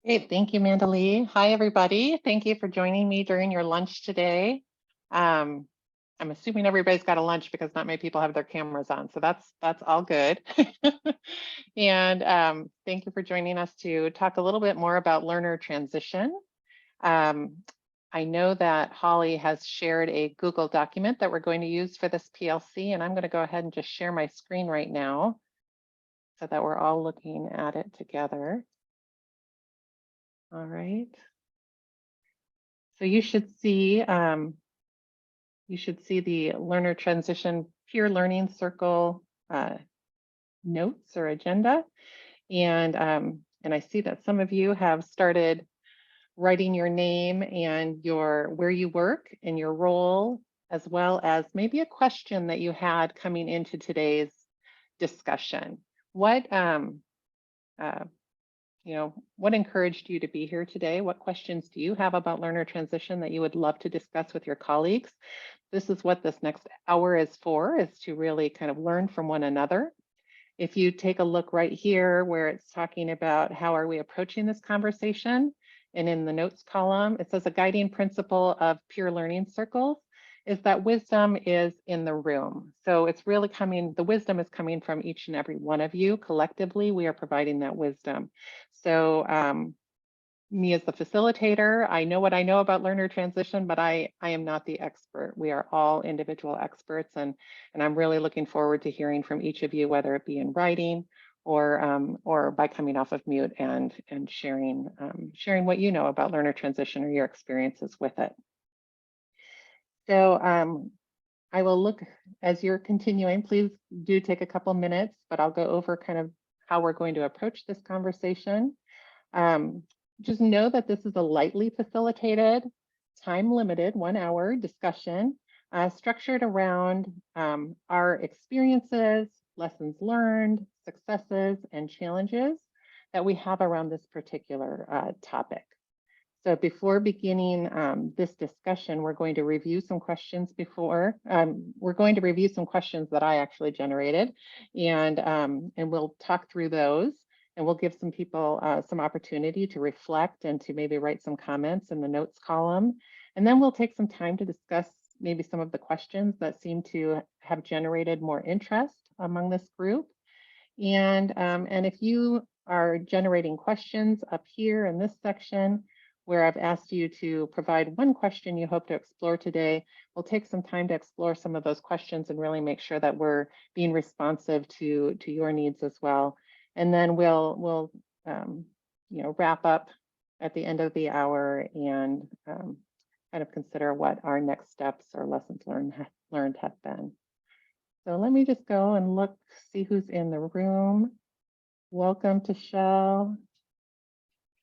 Great, thank you, Mandalee. Hi, everybody. Thank you for joining me during your lunch today. Um, I'm assuming everybody's got a lunch because not many people have their cameras on, so that's all good. And thank you for joining us to talk a little bit more about learner transition. Um, I know that Holly has shared a Google document that we're going to use for this PLC, and I'm going to go ahead and just share my screen right now so that we're all looking at it together. All right. So you should see the learner transition peer learning circle notes or agenda, and I see that some of you have started writing your name and where you work and your role, as well as maybe a question that you had coming into today's discussion. What uh, what encouraged you to be here today? What questions do you have about learner transition that you would love to discuss with your colleagues? This is what this next hour is for, is to really kind of learn from one another. If you take a look right here where it's talking about how are we approaching this conversation, and in the notes column, it says a guiding principle of peer learning circles is that wisdom is in the room. So it's really the wisdom is coming from each and every one of you. Collectively, we are providing that wisdom. So me as the facilitator, I know what I know about learner transition, but I am not the expert. We are all individual experts, and I'm really looking forward to hearing from each of you, whether it be in writing or by coming off of mute and sharing what you know about learner transition or your experiences with it. So I will look as you're continuing. Please do take a couple minutes, but I'll go over kind of how we're going to approach this conversation. Just know that this is a lightly facilitated, time-limited 1-hour discussion structured around our experiences, lessons learned, successes, and challenges that we have around this particular topic. So before beginning this discussion, we're going to review some questions that I actually generated, and we'll talk through those, and we'll give some people some opportunity to reflect and to maybe write some comments in the notes column. And then we'll take some time to discuss maybe some of the questions that seem to have generated more interest among this group. And if you are generating questions up here in this section, where I've asked you to provide one question you hope to explore today, we'll take some time to explore some of those questions and really make sure that we're being responsive to your needs as well. And then we'll wrap up at the end of the hour and kind of consider what our next steps or lessons learned have been. So let me just go and look, see who's in the room. Welcome to Shell.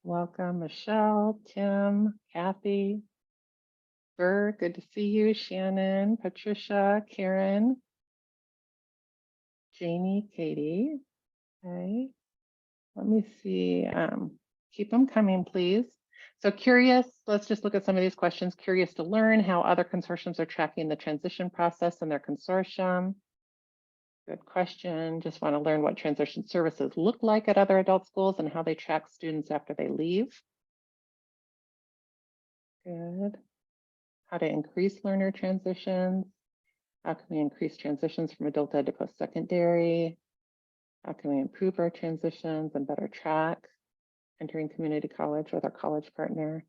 Welcome, Michelle, Tim, Kathy, Burr, good to see you, Shannon, Patricia, Karen, Janie, Katie. Okay, let me see, keep them coming, please. So curious, let's just look at some of these questions. Curious to learn how other consortiums are tracking the transition process in their consortium. Good question. Just want to learn what transition services look like at other adult schools and how they track students after they leave. Good. How to increase learner transitions. How can we increase transitions from adult ed to post-secondary? How can we improve our transitions and better track entering community college with our college partner?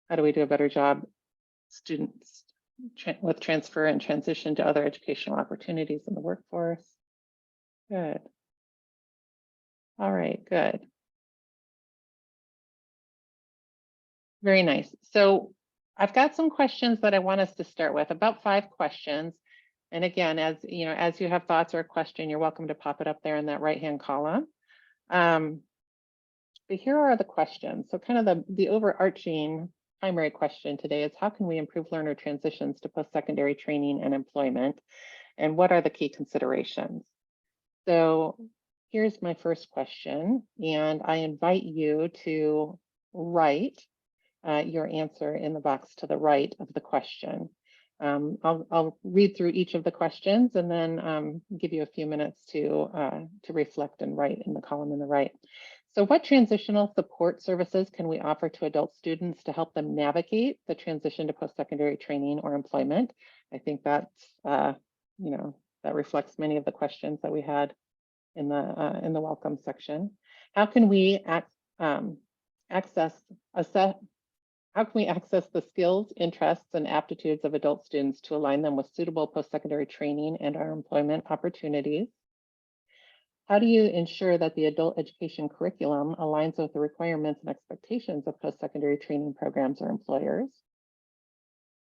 How do we do a better job students with transfer and transition to other educational opportunities in the workforce? Good. All right, good. Very nice. So I've got some questions that I want us to start with, about 5 questions. And again, as you have thoughts or a question, you're welcome to pop it up there in that right-hand column. But here are the questions. So kind of the overarching primary question today is, how can we improve learner transitions to post-secondary training and employment? And what are the key considerations? So here's my first question, and I invite you to write your answer in the box to the right of the question. I'll read through each of the questions and then give you a few minutes to reflect and write in the column on the right. So what transitional support services can we offer to adult students to help them navigate the transition to post-secondary training or employment? I think that's, that reflects many of the questions that we had in the welcome section. How can we access the skills, interests, and aptitudes of adult students to align them with suitable post-secondary training and our employment opportunities? How do you ensure that the adult education curriculum aligns with the requirements and expectations of post-secondary training programs or employers?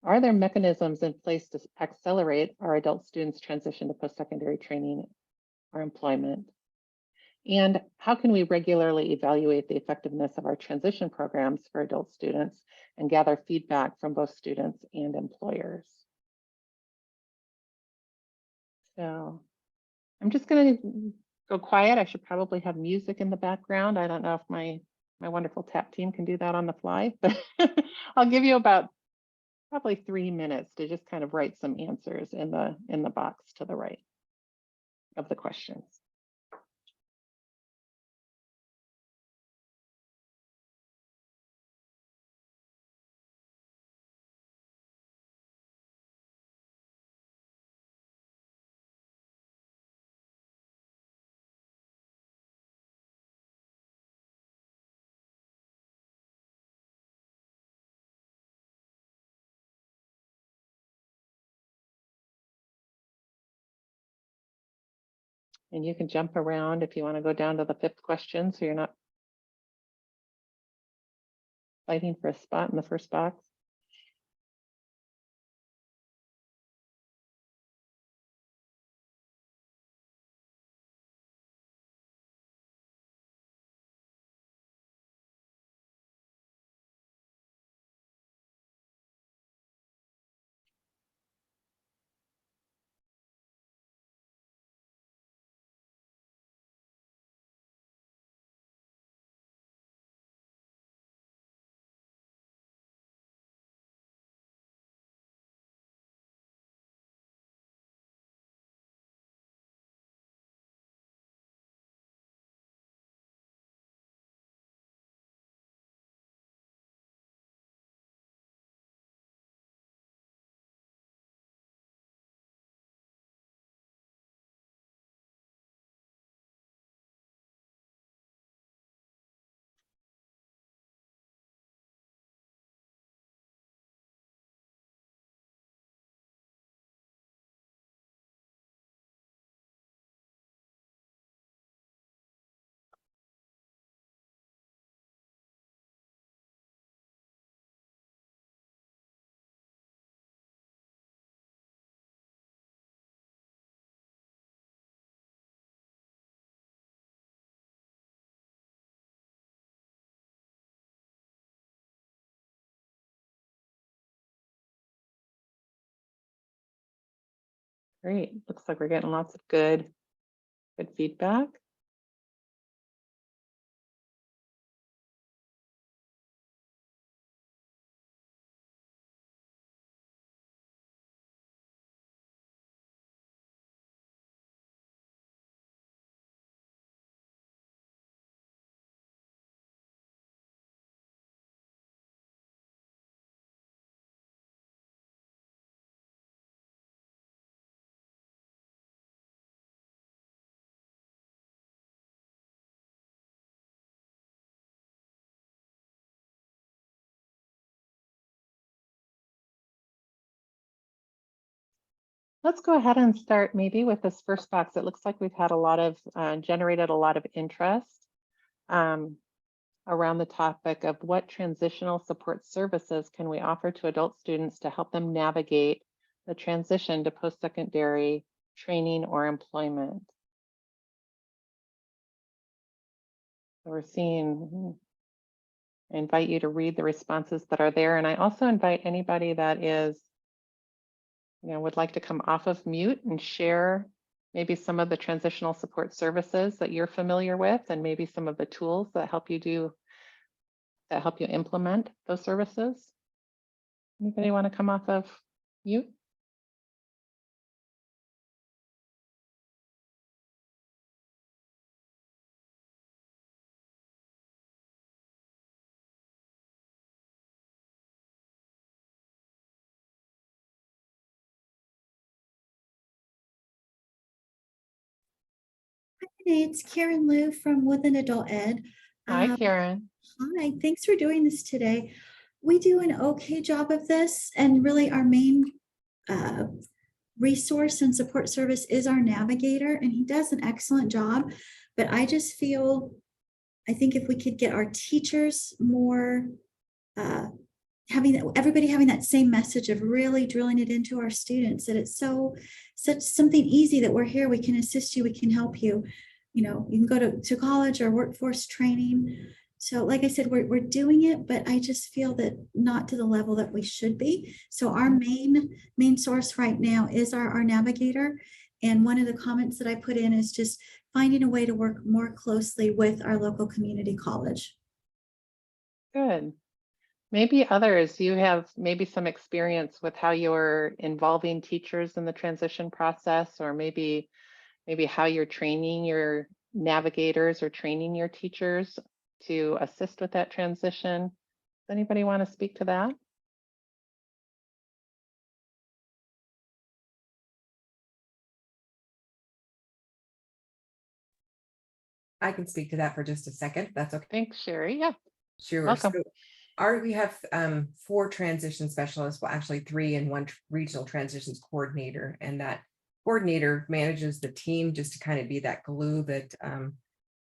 Are there mechanisms in place to accelerate our adult students' transition to post-secondary training or employment? And how can we regularly evaluate the effectiveness of our transition programs for adult students and gather feedback from both students and employers? So I'm just going to go quiet. I should probably have music in the background. I don't know if my wonderful TAP team can do that on the fly, but I'll give you about probably 3 minutes to just kind of write some answers in the box to the right of the questions. And you can jump around if you want to go down to the 5th question so you're not fighting for a spot in the first box. Great. Looks like we're getting lots of good feedback. Let's go ahead and start maybe with this first box. It looks like we've had a lot of generated a lot of interest around the topic of what transitional support services can we offer to adult students to help them navigate the transition to post-secondary training or employment. So we're seeing, I invite you to read the responses that are there. And I also invite anybody that is, would like to come off of mute and share maybe some of the transitional support services that you're familiar with and maybe some of the tools that help you implement those services. Anybody want to come off of mute? Hey, it's Karen Liu from Woodland Adult Ed. Hi, Um, Karen. Hi, thanks for doing this today. We do an okay job of this, and really our main uh, resource and support service is our navigator, and he does an excellent job. But I just feel, I think if we could get our teachers more uh, everybody having that same message of really drilling it into our students, that it's such something easy, that we're here, we can assist you, we can help you. You can go to college or workforce training. So like I said, we're doing it, but I just feel that not to the level that we should be. So our main source right now is our navigator. And one of the comments that I put in is just finding a way to work more closely with our local community college. Good. Maybe others, you have maybe some experience with how you're involving teachers in the transition process, or maybe how you're training your navigators or training your teachers to assist with that transition. Does anybody want to speak to that? I can speak to that for just a second. That's okay. Thanks, Sherry. Yeah, Sure. welcome. So we have 4 transition specialists, well, actually 3 and 1 regional transitions coordinator. And that coordinator manages the team just to kind of be that glue that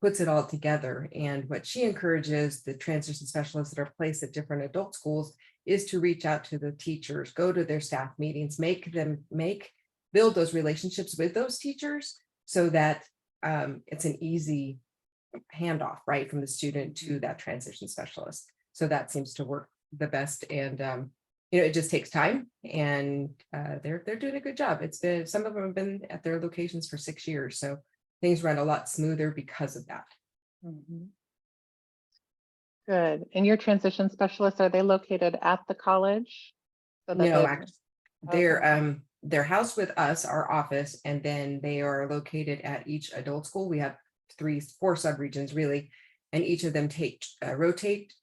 puts it all together. And what she encourages the transition specialists that are placed at different adult schools is to reach out to the teachers, go to their staff meetings, build those relationships with those teachers so that it's an easy handoff, right, from the student to that transition specialist. So that seems to work the best. And it just takes time, and they're doing a good job. It's been, some of them have been at their locations for 6 years, so things run a lot smoother because of that. Good. And your transition specialists, are they located at the college? So that No, the- actually, Okay. they're housed with us, our office, and then they are located at each adult school. We have 4 subregions really, and each of them rotate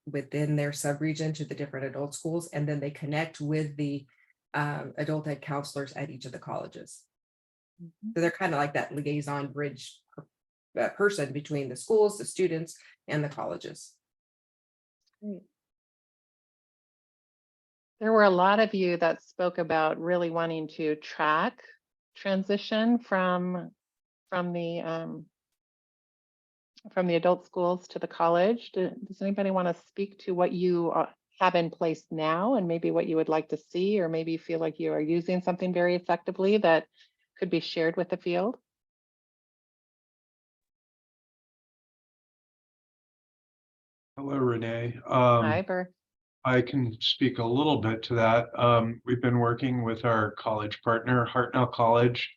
within their subregion to the different adult schools, and then they connect with the adult ed counselors at each of the colleges. So they're kind of like that liaison bridge person between the schools, the students, and the colleges. Great. There were a lot of you that spoke about really wanting to track transition from the adult schools to the college. Does anybody want to speak to what you have in place now, and maybe what you would like to see, or maybe you feel like you are using something very effectively that could be shared with the field? Hello, Renee. Hi, Bert. I can speak a little bit to that. We've been working with our college partner, Hartnell College.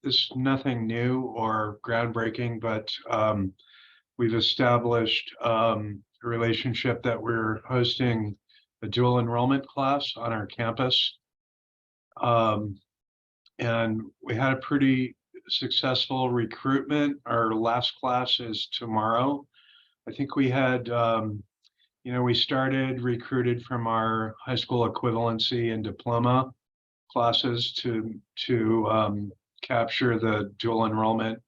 It's nothing new or groundbreaking, but we've established a relationship that we're hosting a dual enrollment class on our campus. And we had a pretty successful recruitment. Our last class is tomorrow. I think we had we started recruited from our high school equivalency and diploma classes to capture the dual enrollment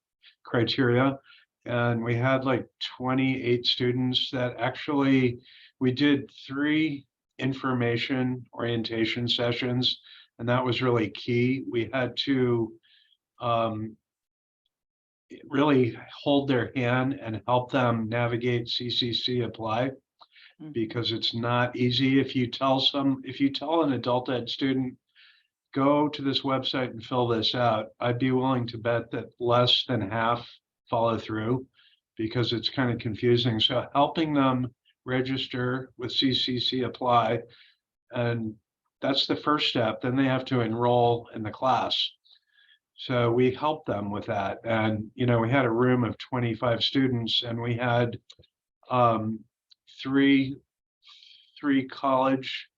criteria. And we had like 28 students that actually, we did 3 information orientation sessions, and that was really key. We had to really hold their hand and help them navigate CCC Apply, because it's not easy. If you tell an adult ed student, go to this website and fill this out, I'd be willing to bet that less than half follow through, because it's kind of confusing. So helping them register with CCC Apply, and that's the first step. Then they have to enroll in the class. So we helped them with that. And, we had a room of 25 students, and we had three college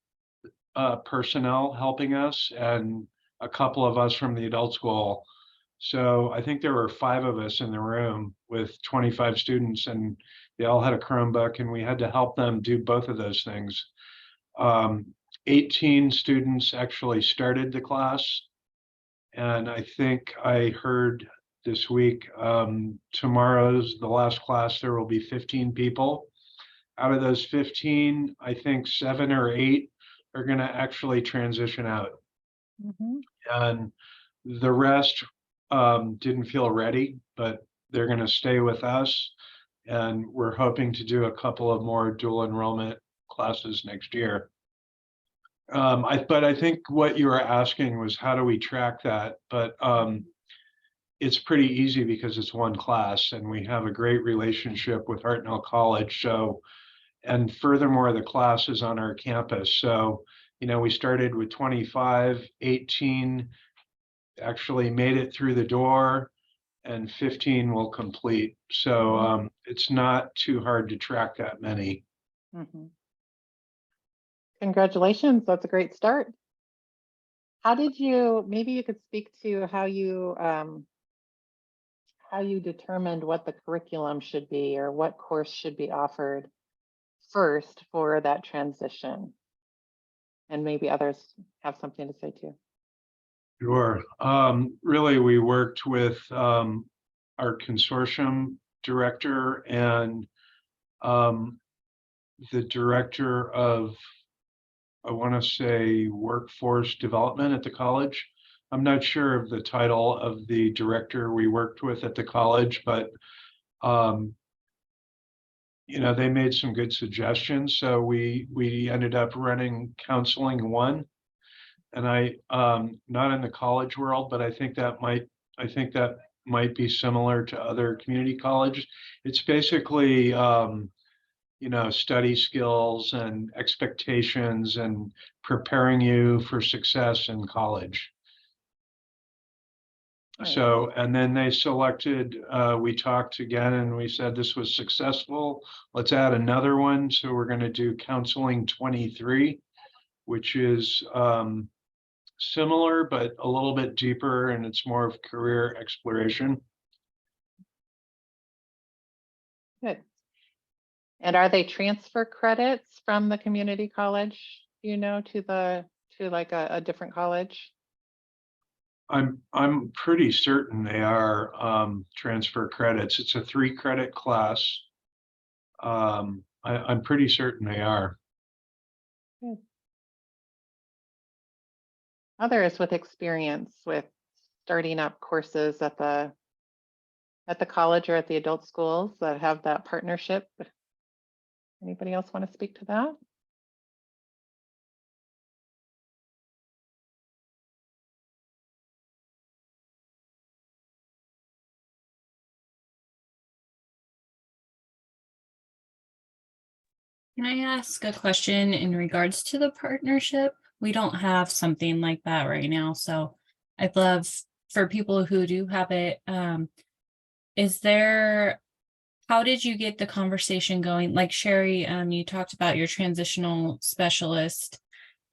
personnel helping us, and a couple of us from the adult school. So I think there were 5 of us in the room with 25 students, and they all had a Chromebook, and we had to help them do both of those things. 18 students actually started the class, and I think I heard this week. Tomorrow's the last class. There will be 15 people. Out of those 15, I think 7 or 8 are going to actually transition out. Mhm. And the rest didn't feel ready, but they're going to stay with us. And we're hoping to do a couple of more dual enrollment classes next year. But I think what you were asking was how do we track that? But it's pretty easy because it's one class and we have a great relationship with Hartnell College. So, and furthermore, the class is on our campus. So, you know, we started with 25, 18 actually made it through the door, and 15 will complete. So it's not too hard to track that many. Mhm. Congratulations, that's a great start. How did you, maybe you could speak to how you determined what the curriculum should be or what course should be offered first for that transition? And maybe others have something to say too. Sure. Really, we worked with our consortium director and the director of, I want to say, workforce development at the college. I'm not sure of the title of the director we worked with at the college, but you know, they made some good suggestions. So we ended up running Counseling One, and I not in the college world, but I think that might be similar to other community colleges. It's basically you know, study skills and expectations and preparing you for success in college. Right. So, and then they selected, we talked again and we said this was successful. Let's add another one. So we're going to do Counseling 23, which is similar, but a little bit deeper, and it's more of career exploration. Good. And are they transfer credits from the community college, you know, to like a different college? I'm pretty certain they are transfer credits. It's a 3-credit class. I'm pretty certain they are. Good. Others with experience with starting up courses at the college or at the adult schools that have that partnership. Anybody else want to speak to that? Can I ask a question in regards to the partnership? We don't have something like that right now, so I'd love for people who do have it. How did you get the conversation going? Like Sherry, you talked about your transitional specialist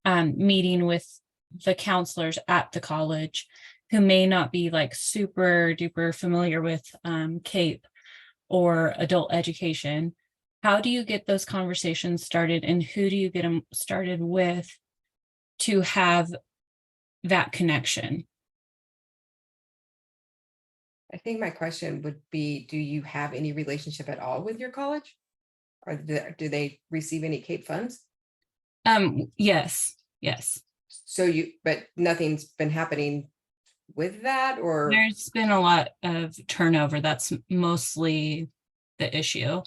meeting with the counselors at the college who may not be like super duper familiar with CAPE or adult education. How do you get those conversations started, and who do you get them started with to have that connection? I think my question would be, do you have any relationship at all with your college? Or do they receive any CAPE funds? Yes. So but nothing's been happening with that, or? There's been a lot of turnover. That's mostly the issue.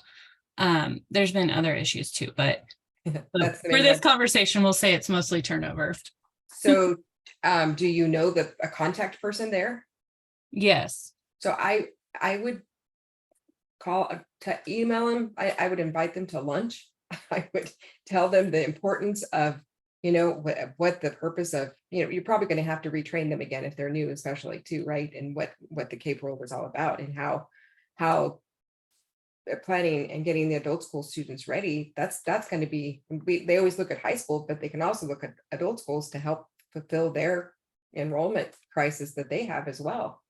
There's been other issues too, but That's the for main this one. conversation, we'll say it's mostly turnover. So, do you know a contact person there? Yes. So I would email them. I would invite them to lunch. I would tell them the importance of, you know, what the purpose of, you know, you're probably going to have to retrain them again if they're new, especially too, right? And what the CAPE role is all about, and how planning and getting the adult school students ready. That's going to be, they always look at high school, but they can also look at adult schools to help fulfill their enrollment crisis that they have as well.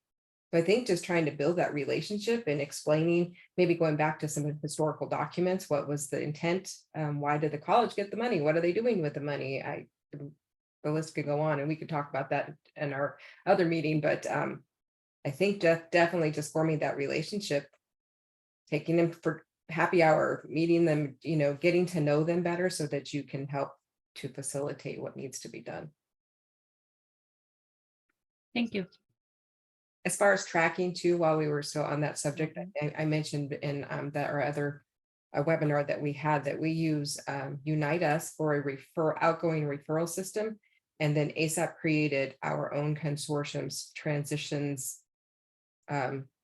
So I think just trying to build that relationship and explaining, maybe going back to some historical documents, what was the intent? Why did the college get the money? What are they doing with the money? The list could go on, and we could talk about that in our other meeting, but I think definitely just forming that relationship, taking them for happy hour, meeting them, getting to know them better so that you can help to facilitate what needs to be done. Thank you. As far as tracking too, while we were still on that subject, I mentioned in that our other webinar that we had that we use Unite Us for a outgoing referral system. And then ASAP created our own consortium's transitions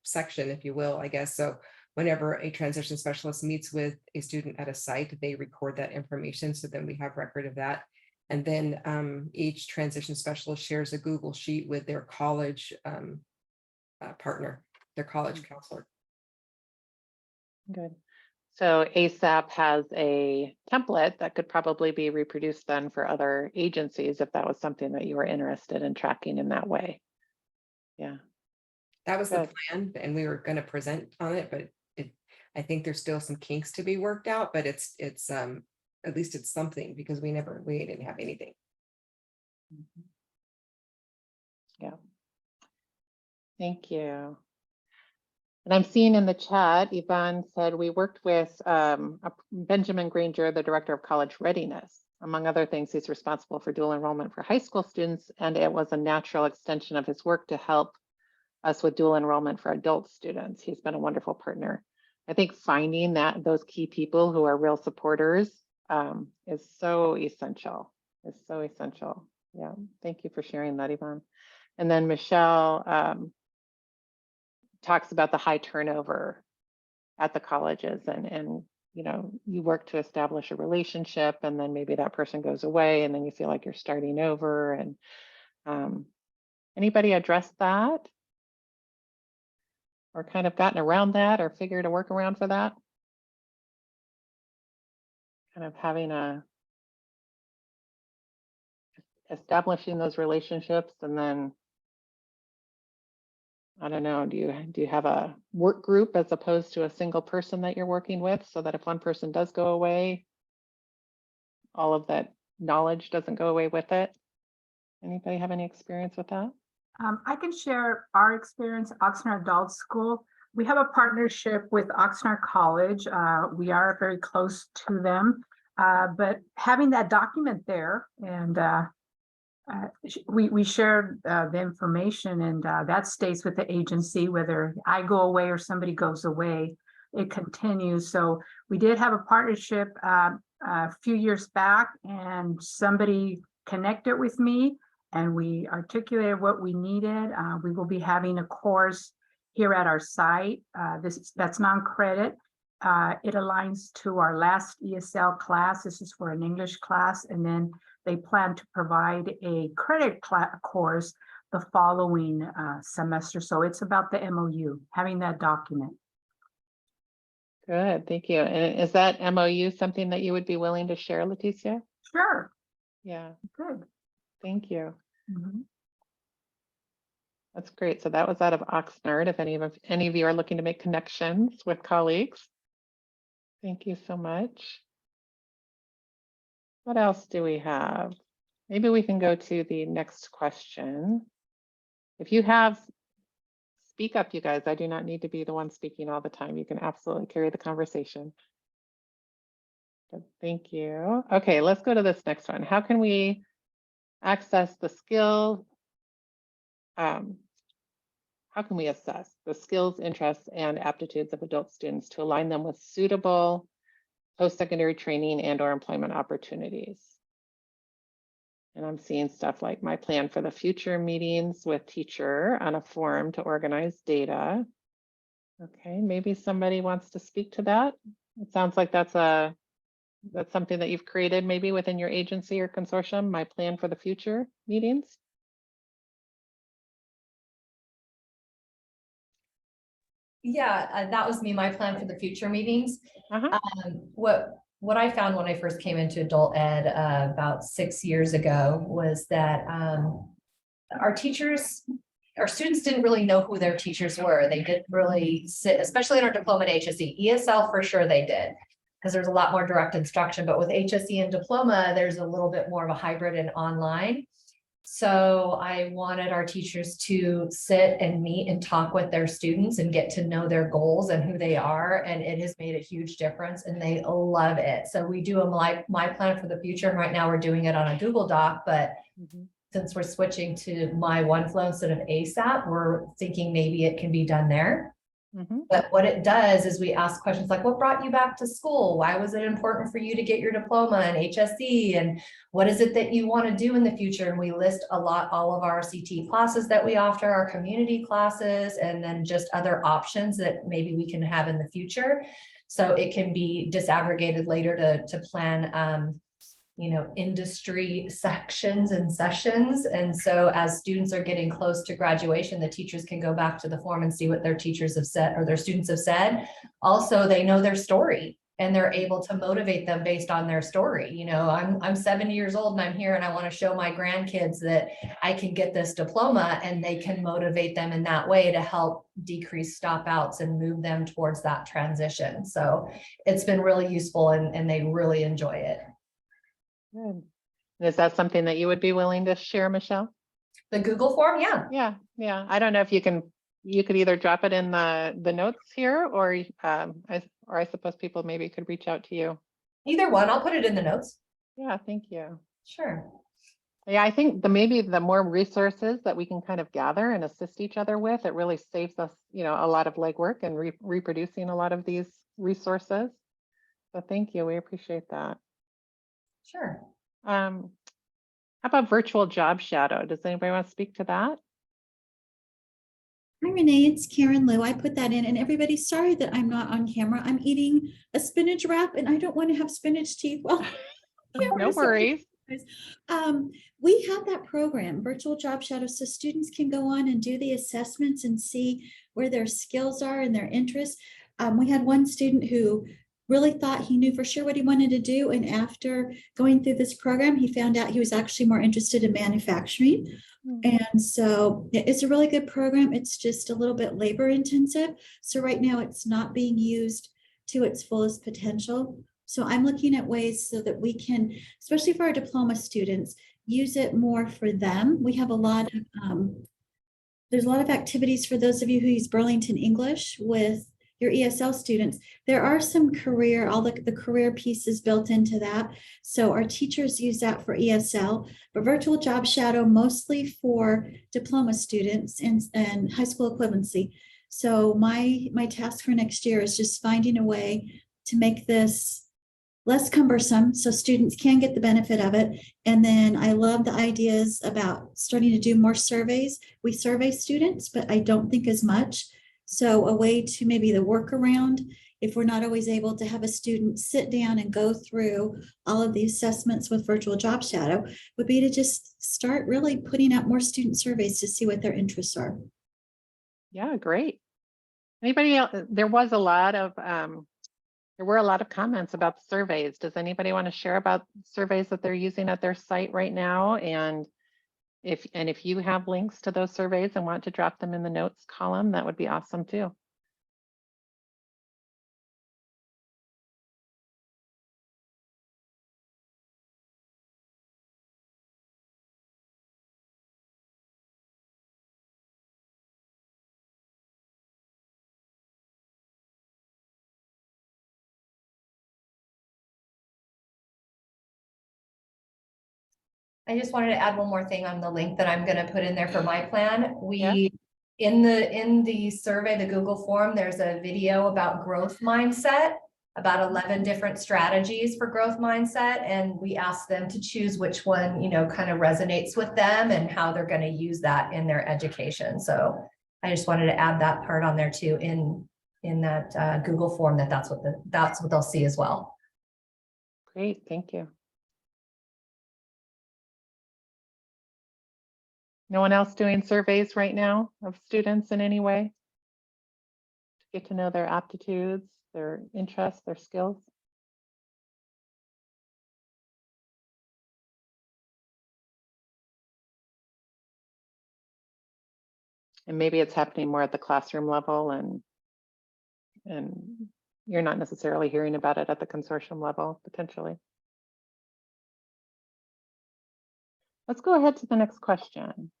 section, if you will, I guess. So whenever a transition specialist meets with a student at a site, they record that information. So then we have record of that. And then each transition specialist shares a Google Sheet with their college partner, their college counselor. Good. So ASAP has a template that could probably be reproduced then for other agencies if that was something that you were interested in tracking in that way. Yeah. That was the Good. plan, and we were going to present on it, but I think there's still some kinks to be worked out, but it's at least it's something, because we didn't have anything. Yeah. Thank you. And I'm seeing in the chat, Yvonne said we worked with Benjamin Granger, the Director of College Readiness. Among other things, he's responsible for dual enrollment for high school students, and it was a natural extension of his work to help us with dual enrollment for adult students. He's been a wonderful partner. I think finding those key people who are real supporters is so essential. Yeah, thank you for sharing that, Yvonne. And then Michelle talks about the high turnover at the colleges, and you work to establish a relationship, and then maybe that person goes away, and then you feel like you're starting over. And anybody address that, or kind of gotten around that, or figured a workaround for that? Kind of having establishing those relationships, and then I don't know, do you have a work group as opposed to a single person that you're working with, so that if one person does go away, all of that knowledge doesn't go away with it? Anybody have any experience with that? I can share our experience at Oxnard Adult School. We have a partnership with Oxnard College. We are very close to them, but having that document there, and we shared the information, and that stays with the agency, whether I go away or somebody goes away, it continues. So we did have a partnership a few years back, and somebody connected with me, and we articulated what we needed. We will be having a course here at our site. That's non-credit. It aligns to our last ESL class. This is for an English class, and then they plan to provide a credit course the following semester. So it's about the MOU, having that document. Good, thank you. And is that MOU something that you would be willing to share, Leticia? Sure. Yeah, Good. thank you. Mhm. That's great. So that was out of Oxnard, if any of you are looking to make connections with colleagues. Thank you so much. What else do we have? Maybe we can go to the next question. If you have, speak up, you guys. I do not need to be the one speaking all the time. You can absolutely carry the conversation. Good, thank you. Okay, let's go to this next one. How can we access the skill? How can we assess the skills, interests, and aptitudes of adult students to align them with suitable post-secondary training and/or employment opportunities? And I'm seeing stuff like my plan for the future meetings with teacher on a form to organize data. Okay, maybe somebody wants to speak to that. It sounds like that's something that you've created maybe within your agency or consortium, my plan for the future meetings. Yeah, that was me, my plan for the future meetings. Uh-huh. What I found when I first came into adult ed about 6 years ago was that our students didn't really know who their teachers were. They didn't really sit, especially in our diploma and HSE. ESL for sure they did, because there's a lot more direct instruction, but with HSE and diploma, there's a little bit more of a hybrid and online. So I wanted our teachers to sit and meet and talk with their students and get to know their goals and who they are. And it has made a huge difference and they love it. So we do a my plan for the future. And right now we're doing it on a Google Doc, but since we're switching to My OneFlow instead of ASAP, we're thinking maybe it can be done there. But what it does is we ask questions like, what brought you back to school? Why was it important for you to get your diploma in HSE? And what is it that you want to do in the future? And we list all of our CT classes that we offer, our community classes, and then just other options that maybe we can have in the future. So it can be disaggregated later to plan, industry sections and sessions. And so as students are getting close to graduation, the teachers can go back to the form and see what their teachers have said or their students have said. Also, they know their story and they're able to motivate them based on their story. I'm 70 years old and I'm here and I want to show my grandkids that I can get this diploma, and they can motivate them in that way to help decrease stop outs and move them towards that transition. So it's been really useful and they really enjoy it. Good. And is that something that you would be willing to share, Michelle? The Google form, yeah. Yeah. I don't know if you could either drop it in the notes here, or I suppose people maybe could reach out to you. Either one, I'll put it in the notes. Yeah, thank you. Sure. Yeah, I think maybe the more resources that we can kind of gather and assist each other with, it really saves us, a lot of legwork and reproducing a lot of these resources. So thank you. We appreciate that. Sure. How about virtual job shadow? Does anybody want to speak to that? Hi, Renee, it's Karen Liu. I put that in, and everybody, sorry that I'm not on camera. I'm eating a spinach wrap and I don't want to have spinach teeth. Well, No worries. We have that program, Virtual Job Shadow, so students can go on and do the assessments and see where their skills are and their interests. We had one student who really thought he knew for sure what he wanted to do. And after going through this program, he found out he was actually more interested in manufacturing. And so it's a really good program. It's just a little bit labor intensive. So right now it's not being used to its fullest potential. So I'm looking at ways so that we can, especially for our diploma students, use it more for them. We have a lot of, there's a lot of activities for those of you who use Burlington English with your ESL students. There are some all the career pieces built into that. So our teachers use that for ESL, but Virtual Job Shadow mostly for diploma students and high school equivalency. So my task for next year is just finding a way to make this less cumbersome so students can get the benefit of it. And then I love the ideas about starting to do more surveys. We survey students, but I don't think as much. So a way to maybe the workaround, if we're not always able to have a student sit down and go through all of the assessments with Virtual Job Shadow, would be to just start really putting out more student surveys to see what their interests are. Yeah, great. Anybody else? There were a lot of comments about surveys. Does anybody want to share about surveys that they're using at their site right now? And if you have links to those surveys and want to drop them in the notes column, that would be awesome too. I just wanted to add one more thing on the link that I'm going to put in there for my plan. Yeah. In the survey, the Google form, there's a video about growth mindset, about 11 different strategies for growth mindset. And we asked them to choose which one, kind of resonates with them and how they're going to use that in their education. So I just wanted to add that part on there too, in that Google form, that's what they'll see as well. Great, thank you. No one else doing surveys right now of students in any way? To get to know their aptitudes, their interests, their skills? And maybe it's happening more at the classroom level and you're not necessarily hearing about it at the consortium level, potentially. Let's go ahead to the next question.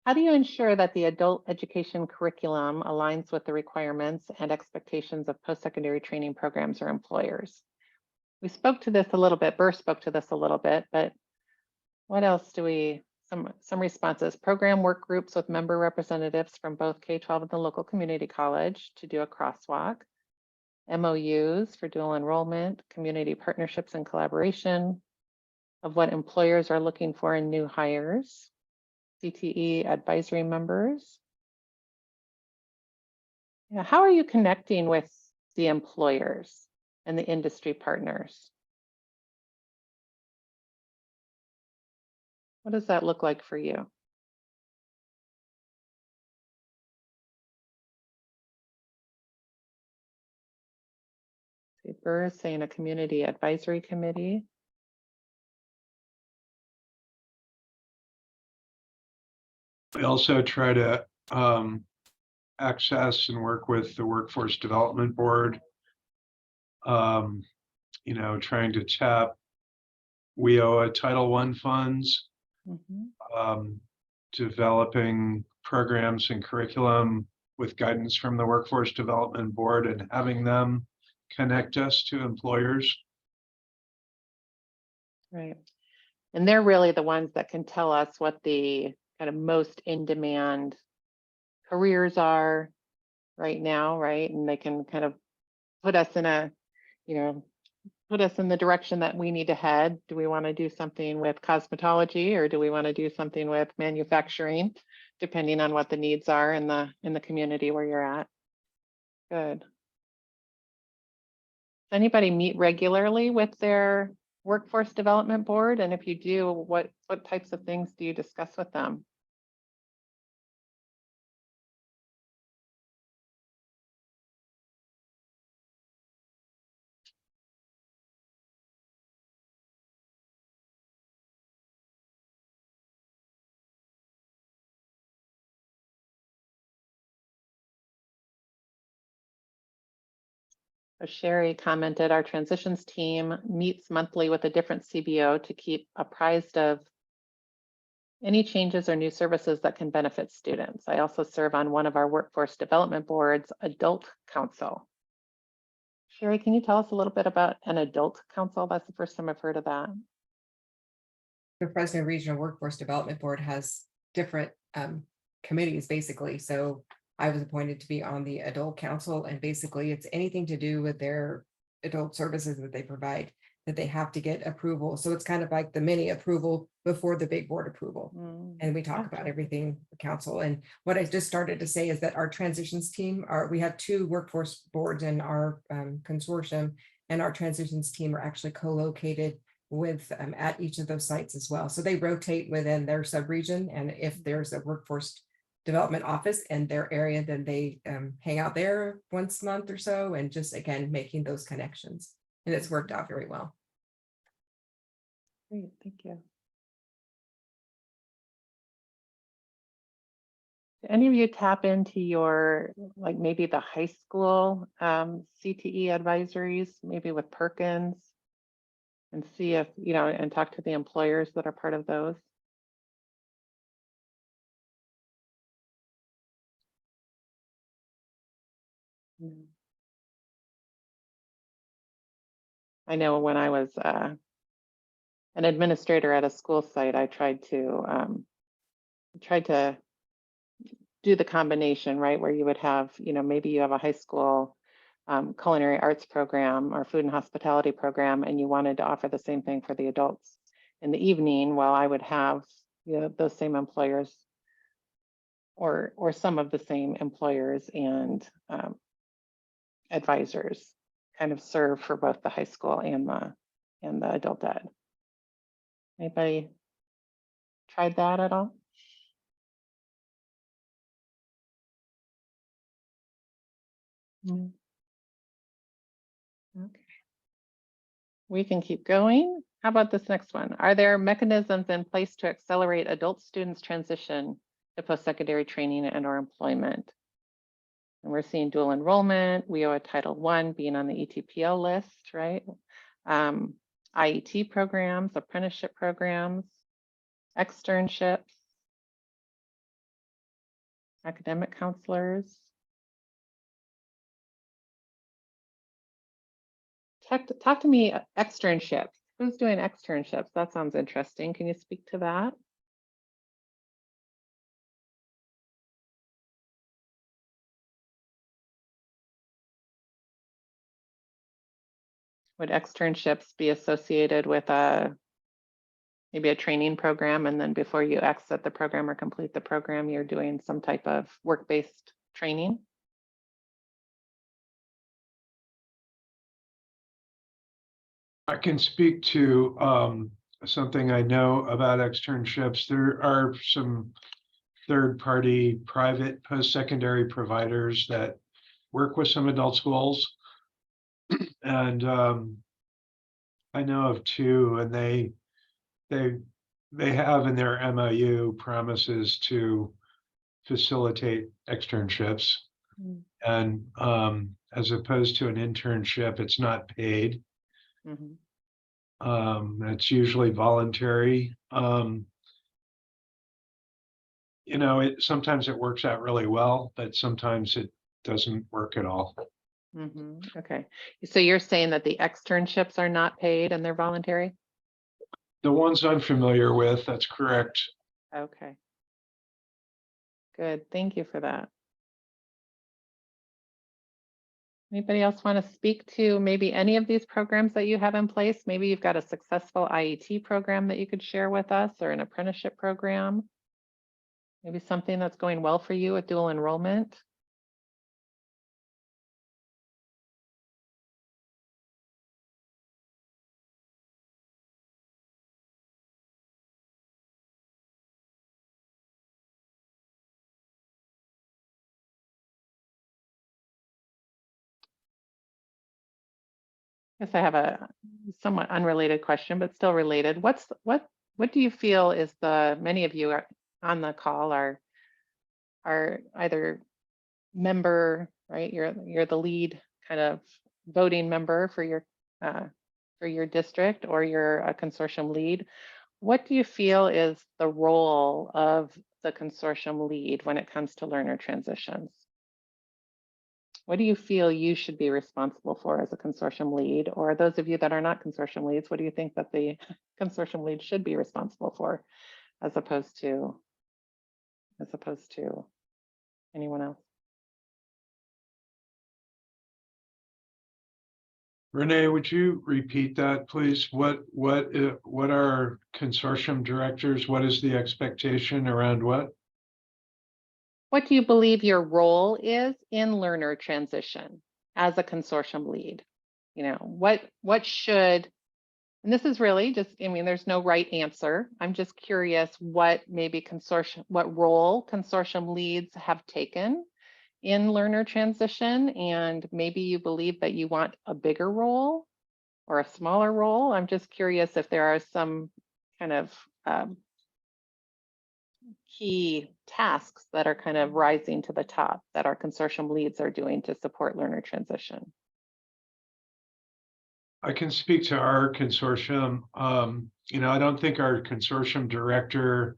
How do you ensure that the adult education curriculum aligns with the requirements and expectations of post-secondary training programs or employers? We spoke to this a little bit, Burr spoke to this a little bit, but what else do we, some responses. Program work groups with member representatives from both K-12 and the local community college to do a crosswalk. MOUs for dual enrollment, community partnerships and collaboration of what employers are looking for in new hires. CTE advisory members. Yeah, how are you connecting with the employers and the industry partners? What does that look like for you? Burr is saying a community advisory committee. We also try to access and work with the Workforce Development Board. You know, trying to tap WIOA Title I funds, developing programs and curriculum with guidance from the Workforce Development Board and having them connect us to employers. Right. And they're really the ones that can tell us what the kind of most in-demand careers are right now, right? And they can kind of put us in a, you know, put us in the direction that we need to head. Do we want to do something with cosmetology, or do we want to do something with manufacturing, depending on what the needs are in the community where you're at? Good. Does anybody meet regularly with their Workforce Development Board? And if you do, what types of things do you discuss with them? So Sherry commented, our transitions team meets monthly with a different CBO to keep apprised of any changes or new services that can benefit students. I also serve on one of our workforce development boards, Adult Council. Sherry, can you tell us a little bit about an adult council? That's the first time I've heard of that. The Fresno Regional Workforce Development Board has different committees, basically. So I was appointed to be on the Adult Council, and basically it's anything to do with their adult services that they provide, that they have to get approval. So it's kind of like the mini approval before the big board approval. And we talk about everything the council. And what I just started to say is that our transitions team we have 2 workforce boards in our consortium, and our transitions team are actually co-located with at each of those sites as well. So they rotate within their subregion, and if there's a workforce development office in their area, then they hang out there once a month or so, and just again making those connections. And it's worked out very well. Great, thank you. Do any of you tap into your, like maybe the high school CTE advisories, maybe with Perkins, and see if, you know, and talk to the employers that are part of those? I know when I was an administrator at a school site, I tried to do the combination, right, where you would have, you know, maybe you have a high school culinary arts program or food and hospitality program, and you wanted to offer the same thing for the adults in the evening. Well, I would have, you know, those same employers or some of the same employers and advisors kind of serve for both the high school and the adult ed. Anybody tried that at all? Okay. We can keep going. How about this next one? Are there mechanisms in place to accelerate adult students' transition to post-secondary training and or employment? And we're seeing dual enrollment, WIOA Title I being on the ETPL list, right? IET programs, apprenticeship programs, externships, academic counselors. Talk to me, externships. Who's doing externships? That sounds interesting. Can you speak to that? Would externships be associated with maybe a training program, and then before you exit the program or complete the program, you're doing some type of work-based training? I can speak to something I know about externships. There are some third-party private post-secondary providers that work with some adult schools. And I know of two, and they have in their MOU promises to facilitate externships. Mm. And as opposed to an internship, it's not paid. Mhm. It's usually voluntary. You know, sometimes it works out really well, but sometimes it doesn't work at all. Okay, so you're saying that the externships are not paid and they're voluntary? The ones I'm familiar with, that's correct. Okay. Good, thank you for that. Anybody else want to speak to maybe any of these programs that you have in place? Maybe you've got a successful IET program that you could share with us, or an apprenticeship program. Maybe something that's going well for you with dual enrollment. Guess I have a somewhat unrelated question, but still related. What do you feel is many of you are on the call are either member, right? You're the lead kind of voting member for your district, or you're a consortium lead. What do you feel is the role of the consortium lead when it comes to learner transitions? What do you feel you should be responsible for as a consortium lead? Or those of you that are not consortium leads, what do you think that the consortium lead should be responsible for as opposed to anyone else? Renee, would you repeat that, please? What are consortium directors? What is the expectation around what? What do you believe your role is in learner transition as a consortium lead? You know, what should, and this is really just, I mean, there's no right answer. I'm just curious what role consortium leads have taken in learner transition, and maybe you believe that you want a bigger role or a smaller role. I'm just curious if there are some kind of key tasks that are kind of rising to the top that our consortium leads are doing to support learner transition. I can speak to our consortium. You know, I don't think our consortium director,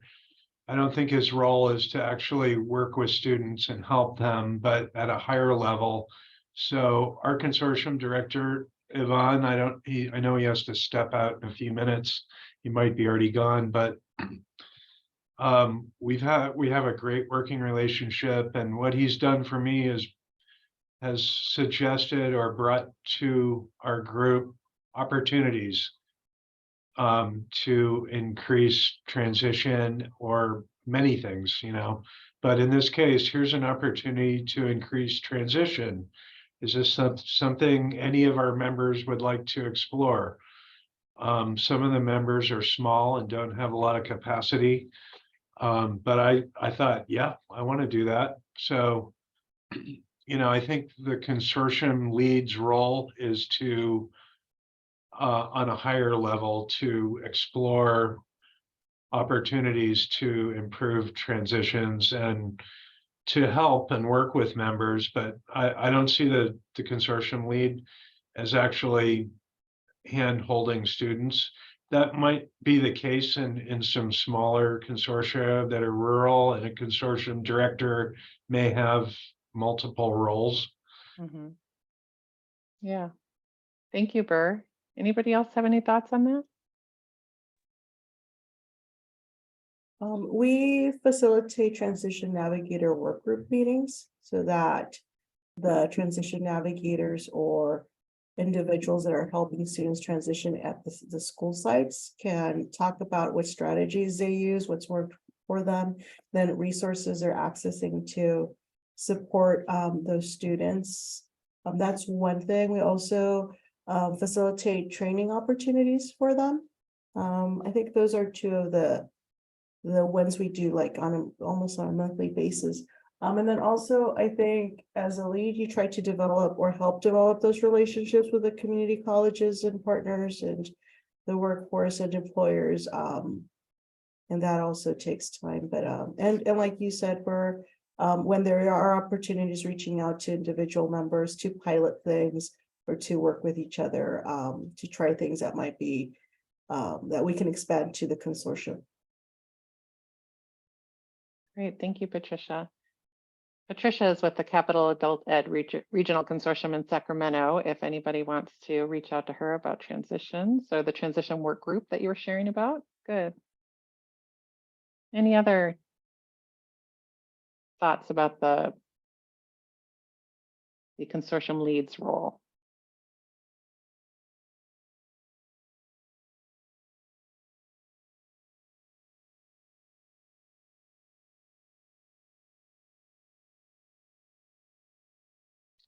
I don't think his role is to actually work with students and help them, but at a higher level. So our consortium director, Yvonne, I know he has to step out in a few minutes. He might be already gone, but we have a great working relationship, and what he's done for me has suggested or brought to our group opportunities to increase transition, or many things, you know. But in this case, here's an opportunity to increase transition. Is this something any of our members would like to explore? Some of the members are small and don't have a lot of capacity. But I thought, yeah, I want to do that. So, you know, I think the consortium lead's role is to, on a higher level, to explore opportunities to improve transitions and to help and work with members. But I don't see the consortium lead as actually hand holding students. That might be the case in some smaller consortia that are rural, and a consortium director may have multiple roles. Mhm. Yeah. Thank you, Burr. Anybody else have any thoughts on that? We facilitate transition navigator work group meetings so that the transition navigators or individuals that are helping students transition at the school sites can talk about what strategies they use, what's worked for them, then resources they're accessing to support those students. That's one thing. We also facilitate training opportunities for them. I think those are two of the ones we do like almost on a monthly basis. And then also I think as a lead, you try to develop or help develop those relationships with the community colleges and partners and the workforce and employers. And that also takes time, but and like you said, when there are opportunities reaching out to individual members to pilot things or to work with each other, to try things that might be that we can expand to the consortium. Great, thank you, Patricia. Patricia is with the Capital Adult Ed Regional Consortium in Sacramento. If anybody wants to reach out to her about transition, so the transition work group that you were sharing about, good. Any other thoughts about the consortium lead's role?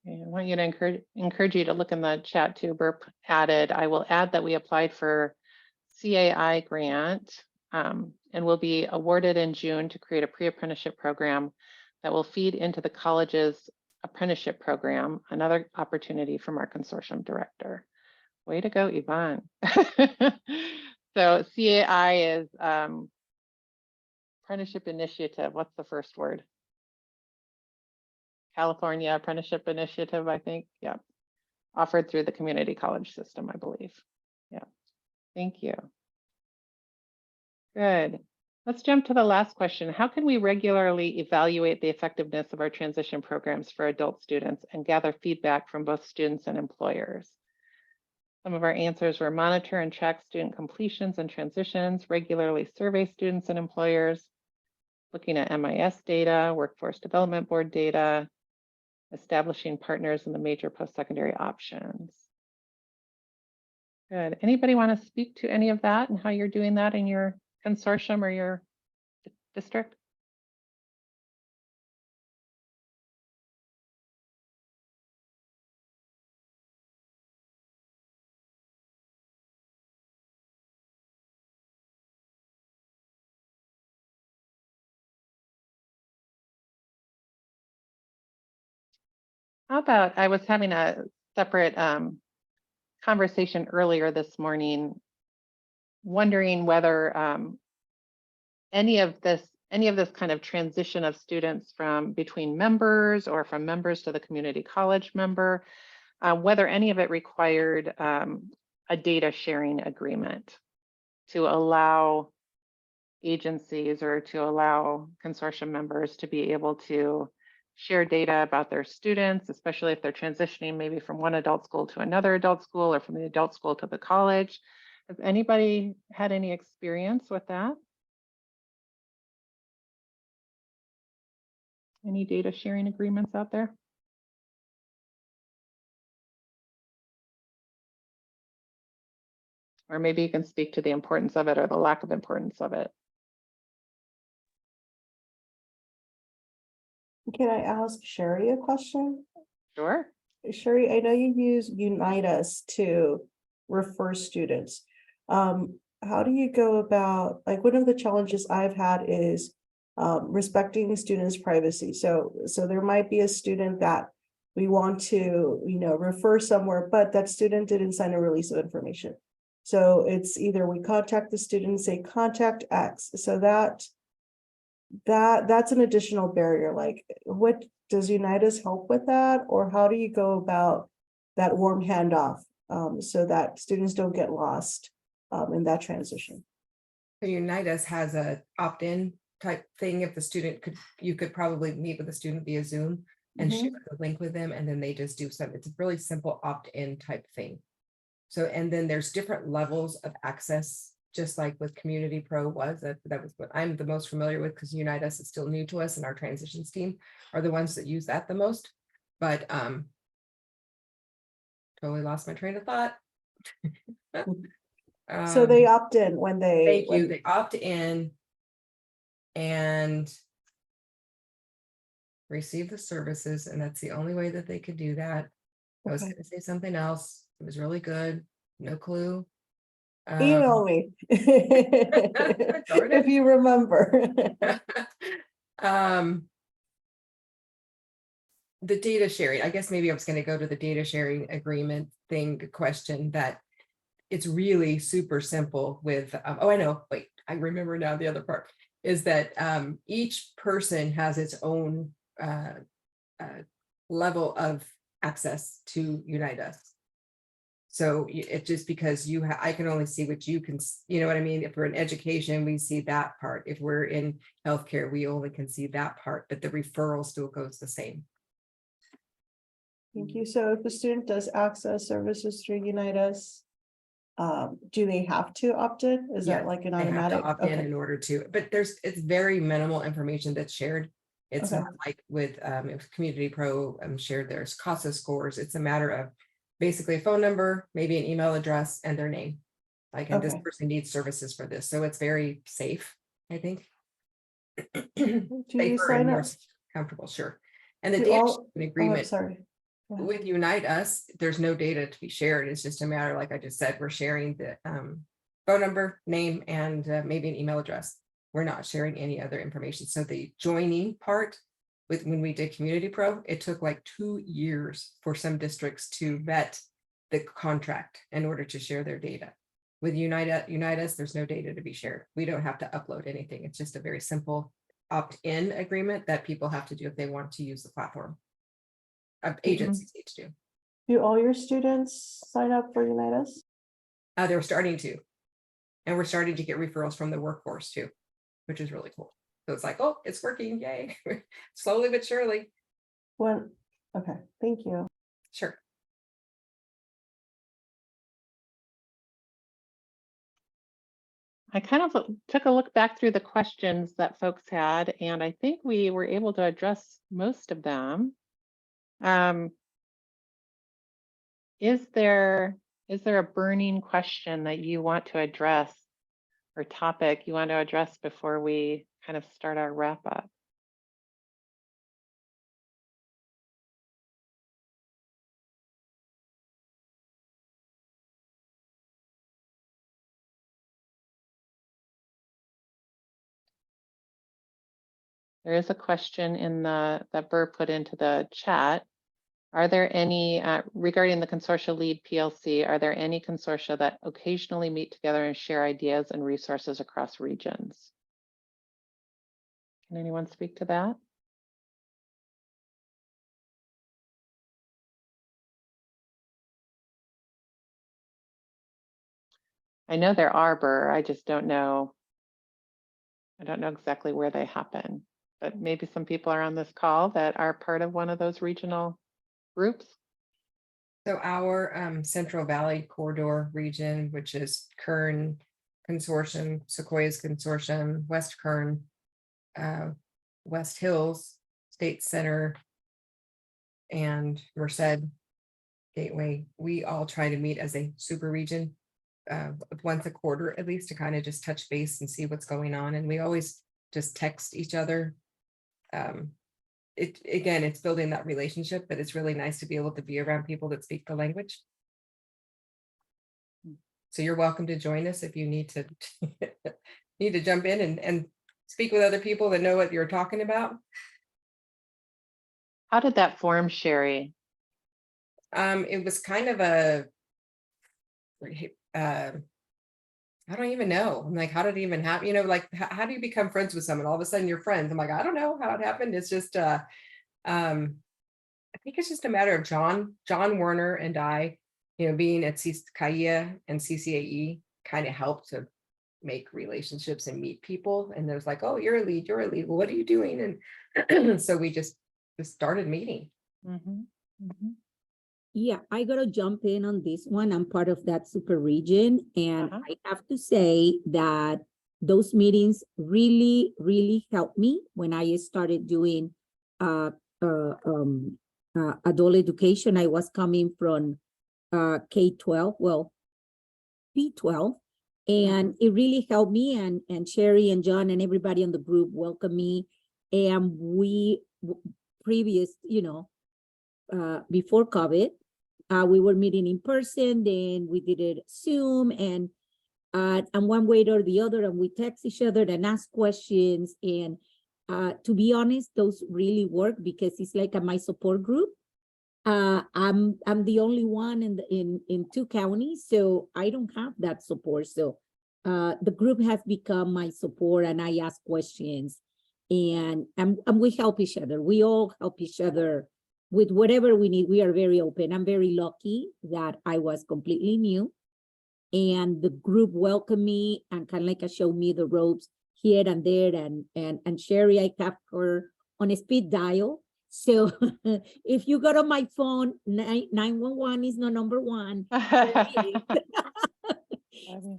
I want you to encourage you to look in the chat too. Burp added, I will add that we applied for CAI grant and will be awarded in June to create a pre-apprenticeship program that will feed into the college's apprenticeship program, another opportunity from our consortium director. Way to go, Yvonne. So CAI is apprenticeship initiative. What's the first word? California Apprenticeship Initiative, I think. Yeah. Offered through the community college system, I believe. Yeah. Thank you. Good. Let's jump to the last question. How can we regularly evaluate the effectiveness of our transition programs for adult students and gather feedback from both students and employers? Some of our answers were monitor and track student completions and transitions, regularly survey students and employers, looking at MIS data, Workforce Development Board data, establishing partners in the major post-secondary options. Good. Anybody want to speak to any of that and how you're doing that in your consortium or your district? How about, I was having a separate conversation earlier this morning, wondering whether any of this kind of transition of students from between members or from members to the community college member, whether any of it required a data sharing agreement to allow agencies or to allow consortium members to be able to share data about their students, especially if they're transitioning maybe from one adult school to another adult school or from the adult school to the college. Has anybody had any experience with that? Any data sharing agreements out there? Or maybe you can speak to the importance of it or the lack of importance of it. Can I ask Sherry a question? Sure. Sherry, I know you use Unite Us to refer students. How do you go about, like, one of the challenges I've had is respecting students' privacy. So there might be a student that we want to, refer somewhere, but that student didn't sign a release of information. So it's either we contact the student and say contact X. So that's an additional barrier. Like, what does Unite Us help with that? Or how do you go about that warm handoff so that students don't get lost in that transition. So Unite Us has a opt-in type thing. If the student you could probably meet with the student via Zoom and share the link with them, and then they just do some, it's a really simple opt-in type thing. So, and then there's different levels of access, just like with Community Pro was, that was what I'm the most familiar with, because Unite Us is still new to us, and our transitions team are the ones that use that the most. But totally lost my train of thought. So they opt in when they. Thank you. They opt in and receive the services, and that's the only way that they could do that. I was Okay. going to say something else. It was really good. No clue. Email me. Darn If it. you remember. The data sharing, I guess maybe I was going to go to the data sharing agreement thing question, that it's really super simple with, oh, I know, wait, I remember now the other part is that each person has its own level of access to Unite Us. So it just because I can only see what you can, you know what I mean? If we're in education, we see that part. If we're in healthcare, we only can see that part, but the referral still goes the same. Thank you. So if a student does access services through Unite Us, do they have to opt in? Is that Yes, like an they have to automatic? opt in order to, but it's very minimal information that's shared. It's Okay. not like with if Community Pro shared their CASA scores. It's a matter of basically a phone number, maybe an email address, and their name. Like, and this Okay. person needs services for this, so it's very safe, I think. Do you Safer sign and up? more comfortable, sure. And the Do data all- sharing Oh, I'm agreement sorry. Go ahead. with Unite Us, there's no data to be shared. It's just a matter, like I just said, we're sharing the phone number, name, and maybe an email address. We're not sharing any other information. So the joining part with when we did Community Pro, it took like 2 years for some districts to vet the contract in order to share their data. With Unite Us, there's no data to be shared. We don't have to upload anything. It's just a very simple opt-in agreement that people have to do if they want to use the platform. Agencies need to do. Do all your students sign up for Unite Us? They're starting to. And we're starting to get referrals from the workforce too, which is really cool. So it's like, oh, it's working, yay. Slowly but surely. When, okay, thank you. Sure. I kind of took a look back through the questions that folks had, and I think we were able to address most of them. Is there a burning question that you want to address or topic you want to address before we kind of start our wrap up? There is a question in that Burr put into the chat. Are there any, regarding the Consortia Lead PLC, are there any consortia that occasionally meet together and share ideas and resources across regions? Can anyone speak to that? I know there are, Burr, I just don't know. I don't know exactly where they happen, but maybe some people are on this call that are part of one of those regional groups. So our Central Valley Corridor region, which is Kern Consortium, Sequoia's Consortium, West Kern, West Hills, State Center, and Merced Gateway, we all try to meet as a super region once a quarter at least, to kind of just touch base and see what's going on. And we always just text each other. It's building that relationship, but it's really nice to be able to be around people that speak the language. So you're welcome to join us if you need to jump in and speak with other people that know what you're talking about. How did that form, Sherry? It was kind of I don't even know. I'm like, how did it even happen? You know, like, how do you become friends with someone? All of a sudden you're friends. I'm like, I don't know how it happened. It's just, I think it's just a matter of John Werner and I, being at CAIA and CCAE kind of helped to make relationships and meet people. And there's like, oh, you're a lead. Well, what are you doing? And so we just started meeting. Mhm, mhm. Yeah, I gotta jump in on this one. I'm part of that super region, and Uh-huh. I have to say that those meetings really, really helped me when I started doing uh, uh, um, adult education. I was coming from K-12, well, P-12, and it really helped me. And Sherry and John and everybody on the group welcomed me, and we previous, before COVID. We were meeting in person, then we did it Zoom, and one way or the other, and we text each other and ask questions. And to be honest, those really work because it's like my support group. I'm the only one in 2 counties, so I don't have that support. So the group has become my support, and I ask questions, and we help each other. We all help each other with whatever we need. We are very open. I'm very lucky that I was completely new, and the group welcomed me and kind of like showed me the ropes here and there. And Sherry, I kept her on a speed dial. So if you go to my phone, 911 is not number one.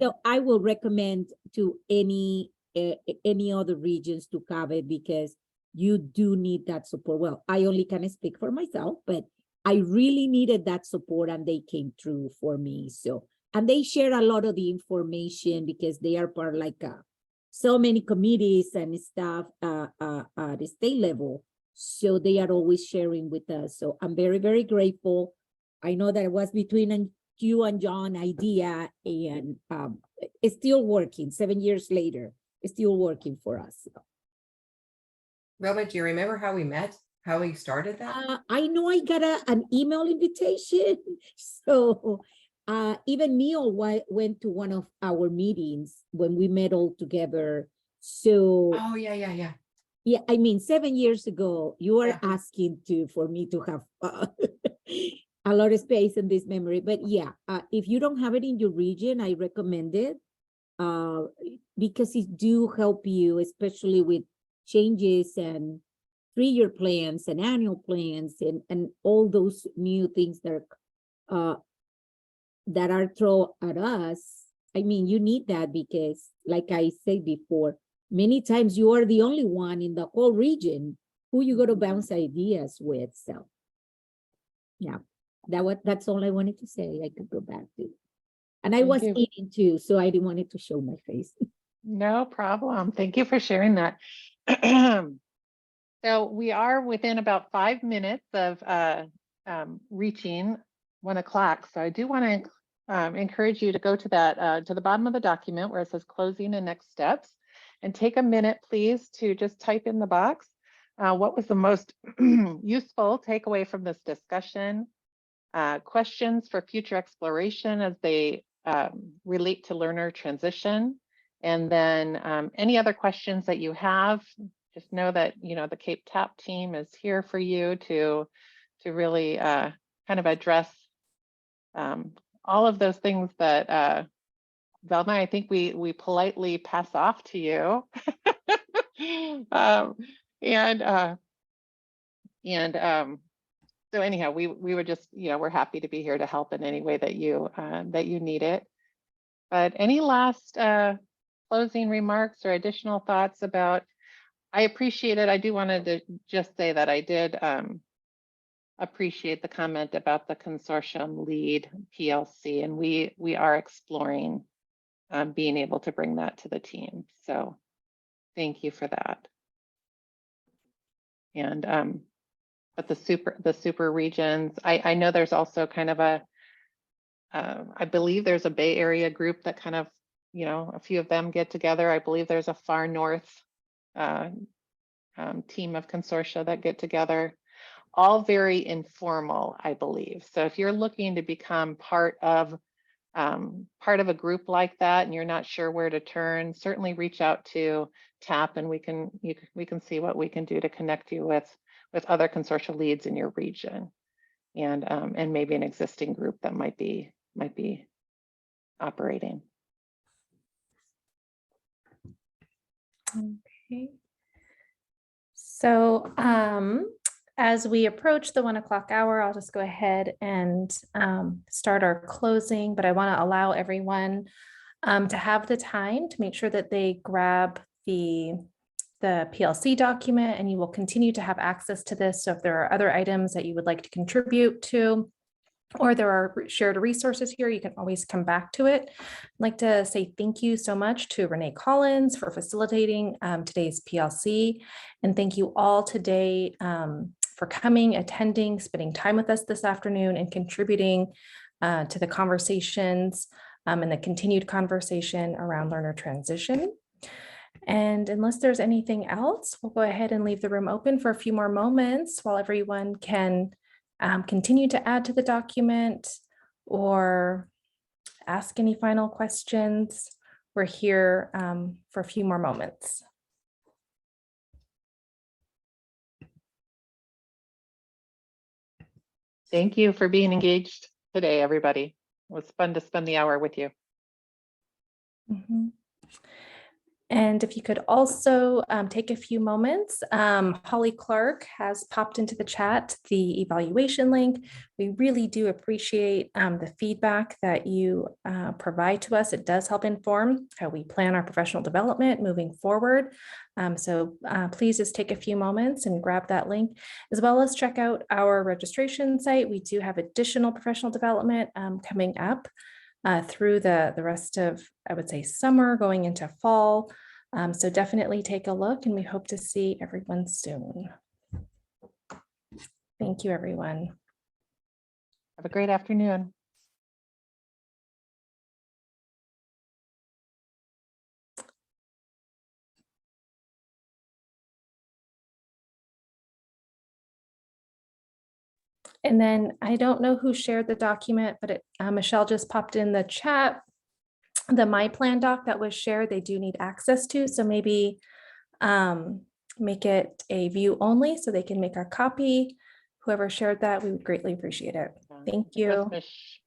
So I will recommend to any other regions to have it, because you do need that support. Well, I only can speak for myself, but I really needed that support, and they came through for me. So, and they share a lot of the information because they are part like so many committees and stuff at the state level. So they are always sharing with us. So I'm very, very grateful. I know that it was between you and John idea, and it's still working 7 years later. It's still working for us. Velma, do you remember how we met? How we started that? I know I got an email invitation. So even Neil went to one of our meetings when we met all together. So Oh, yeah. yeah, I mean, 7 years ago, you are Yeah. asking for me to have a lot of space in this memory. But yeah, if you don't have it in your region, I recommend it because it do help you, especially with changes and 3-year plans and annual plans and all those new things that are thrown at us. I mean, you need that because, like I said before, many times you are the only one in the whole region who you got to bounce ideas with. So yeah, that's all I wanted to say. I could go back to. And I Thank was you. eating too, so I didn't want it to show my face. No problem. Thank you for sharing that. So we are within about 5 minutes of reaching 1 o'clock. So I do want to encourage you to go to that to the bottom of the document where it says closing and next steps, and take a minute, please, to just type in the box. What was the most useful takeaway from this discussion? Questions for future exploration as they relate to learner transition. And then any other questions that you have, just know that, the Cape TAP team is here for you to really kind of address all of those things that Velma, I think we politely pass off to you. So anyhow, we were just, we're happy to be here to help in any way that you need it. But any last closing remarks or additional thoughts about? I appreciate it. I do wanted to just say that I did appreciate the comment about the consortium lead PLC, and we are exploring being able to bring that to the team. So thank you for that. And but the super regions, I know there's also kind of I believe there's a Bay Area group that kind of, a few of them get together. I believe there's a far north team of consortia that get together, all very informal, I believe. So if you're looking to become part of a group like that and you're not sure where to turn, certainly reach out to TAP, and we can see what we can do to connect you with other consortia leads in your region. and maybe an existing group that might be operating. Okay. So as we approach the 1 o'clock hour, I'll just go ahead and start our closing, but I want to allow everyone to have the time to make sure that they grab the PLC document, and you will continue to have access to this. So if there are other items that you would like to contribute to, or there are shared resources here, you can always come back to it. I'd like to say thank you so much to Renee Collins for facilitating today's PLC. And thank you all today for coming, attending, spending time with us this afternoon, and contributing to the conversations and the continued conversation around learner transition. And unless there's anything else, we'll go ahead and leave the room open for a few more moments while everyone can continue to add to the document or ask any final questions. We're here for a few more moments. Thank you for being engaged today, everybody. It was fun to spend the hour with you. Mm-hmm. And if you could also take a few moments, Holly Clark has popped into the chat the evaluation link. We really do appreciate the feedback that you provide to us. It does help inform how we plan our professional development moving forward. So please just take a few moments and grab that link, as well as check out our registration site. We do have additional professional development coming up through the rest of, I would say, summer going into fall. So definitely take a look, and we hope to see everyone soon. Thank you, everyone. Have a great afternoon. And then I don't know who shared the document, but Michelle just popped in the chat. The My Plan doc that was shared, they do need access to, so maybe make it a view only so they can make a copy. Whoever shared that, we would greatly appreciate it. Thank you.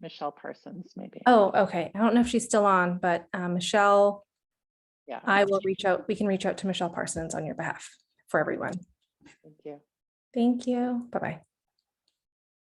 Michelle Parsons, maybe. Oh, okay. I don't know if she's still on, but Michelle, Yeah. I will reach out. We can reach out to Michelle Parsons on your behalf for everyone. Thank you. Thank you. Bye-bye.